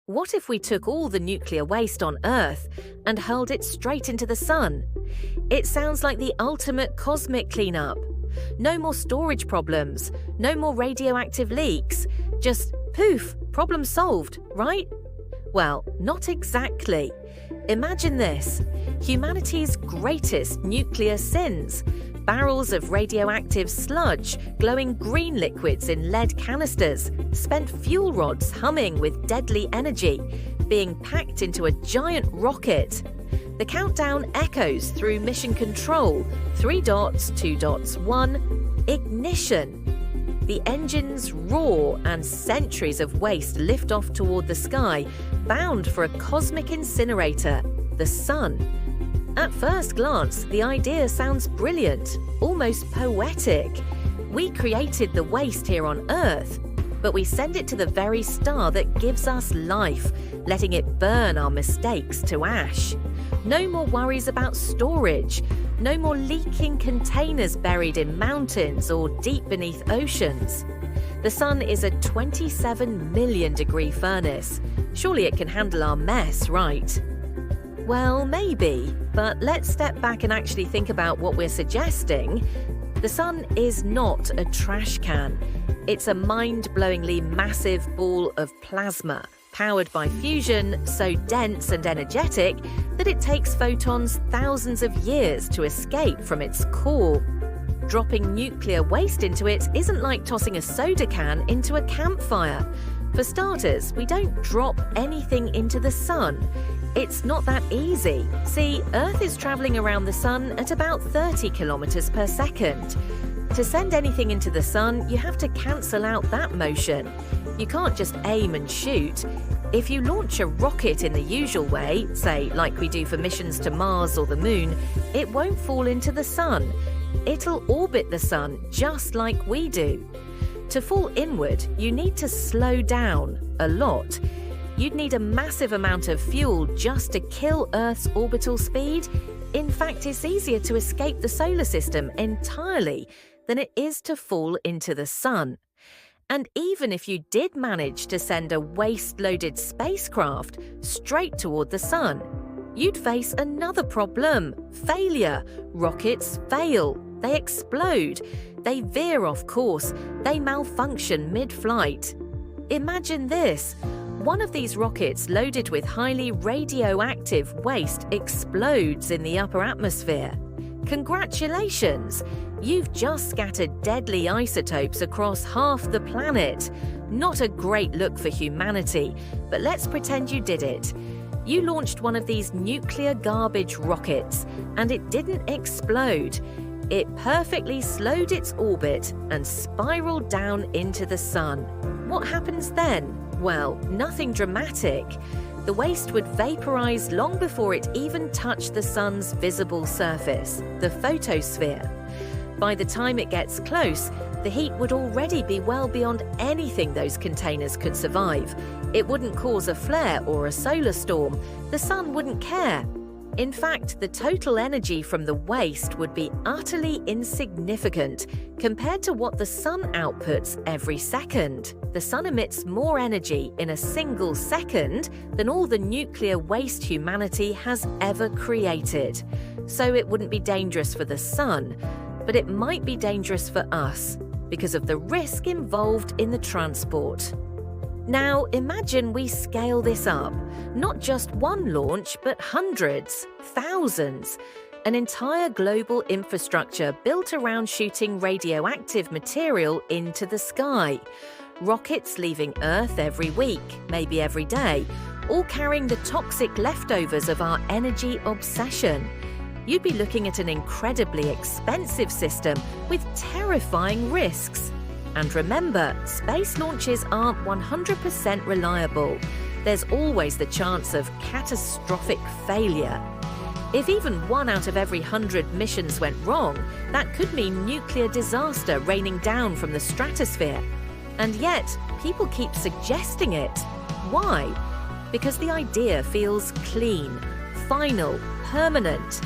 What if we took all the nuclear waste on Earth and hurled it straight into the sun? It sounds like the ultimate cosmic cleanup. No more storage problems, no more radioactive leaks. Just poof, problem solved, right? Well, not exactly. Imagine this: humanity's greatest nuclear sins. Barrels of radioactive sludge, glowing green liquids in lead canisters, spent fuel rods humming with deadly energy, being packed into a giant rocket. The countdown echoes through mission control. 3 dots, 2 dots, 1, ignition. The engines roar and centuries of waste lift off toward the sky, bound for a cosmic incinerator, the sun. At first glance, the idea sounds brilliant, almost poetic. We created the waste here on Earth, but we send it to the very star that gives us life, letting it burn our mistakes to ash. No more worries about storage, no more leaking containers buried in mountains or deep beneath oceans. The sun is a 27 million degree furnace. Surely it can handle our mess, right? Well, maybe, but let's step back and actually think about what we're suggesting. The sun is not a trash can. It's a mind-blowingly massive ball of plasma, powered by fusion so dense and energetic that it takes photons thousands of years to escape from its core. Dropping nuclear waste into it isn't like tossing a soda can into a campfire. For starters, we don't drop anything into the sun. It's not that easy. See, Earth is traveling around the sun at about 30 kilometers per second. To send anything into the sun, you have to cancel out that motion. You can't just aim and shoot. If you launch a rocket in the usual way, say like we do for missions to Mars or the Moon, it won't fall into the sun. It'll orbit the sun just like we do. To fall inward, you need to slow down a lot. You'd need a massive amount of fuel just to kill Earth's orbital speed. In fact, it's easier to escape the solar system entirely than it is to fall into the sun. And even if you did manage to send a waste-loaded spacecraft straight toward the sun, you'd face another problem: failure. Rockets fail. They explode. They veer off course. They malfunction mid-flight. Imagine this. One of these rockets loaded with highly radioactive waste explodes in the upper atmosphere. Congratulations! You've just scattered deadly isotopes across half the planet. Not a great look for humanity, but let's pretend you did it. You launched one of these nuclear garbage rockets, and it didn't explode. It perfectly slowed its orbit and spiraled down into the sun. What happens then? Well, nothing dramatic. The waste would vaporize long before it even touched the sun's visible surface, the photosphere. By the time it gets close, the heat would already be well beyond anything those containers could survive. It wouldn't cause a flare or a solar storm. The sun wouldn't care. In fact, the total energy from the waste would be utterly insignificant compared to what the sun outputs every second. The sun emits more energy in a single second than all the nuclear waste humanity has ever created. So it wouldn't be dangerous for the sun, but it might be dangerous for us because of the risk involved in the transport. Now, imagine we scale this up. Not just one launch, but hundreds, thousands. An entire global infrastructure built around shooting radioactive material into the sky. Rockets leaving Earth every week, maybe every day, all carrying the toxic leftovers of our energy obsession. You'd be looking at an incredibly expensive system with terrifying risks. And remember, space launches aren't 100% reliable. There's always the chance of catastrophic failure. If even 1 out of every 100 missions went wrong, that could mean nuclear disaster raining down from the stratosphere. And yet, people keep suggesting it. Why? Because the idea feels clean, final, permanent.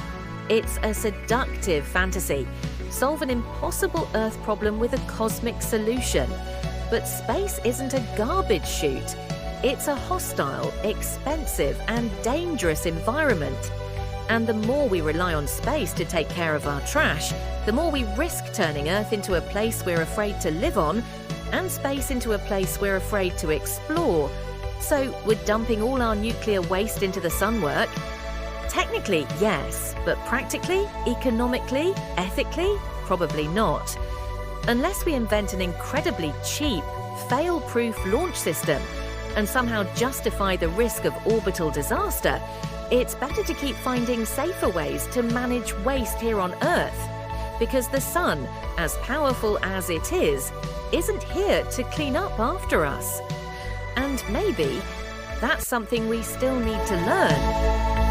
It's a seductive fantasy. Solve an impossible Earth problem with a cosmic solution. But space isn't a garbage chute. It's a hostile, expensive, and dangerous environment. And the more we rely on space to take care of our trash, the more we risk turning Earth into a place we're afraid to live on, and space into a place we're afraid to explore. So, would dumping all our nuclear waste into the sun work? Technically, yes, but practically, economically, ethically, probably not. Unless we invent an incredibly cheap, fail-proof launch system and somehow justify the risk of orbital disaster, it's better to keep finding safer ways to manage waste here on Earth. Because the sun, as powerful as it is, isn't here to clean up after us. And maybe that's something we still need to learn.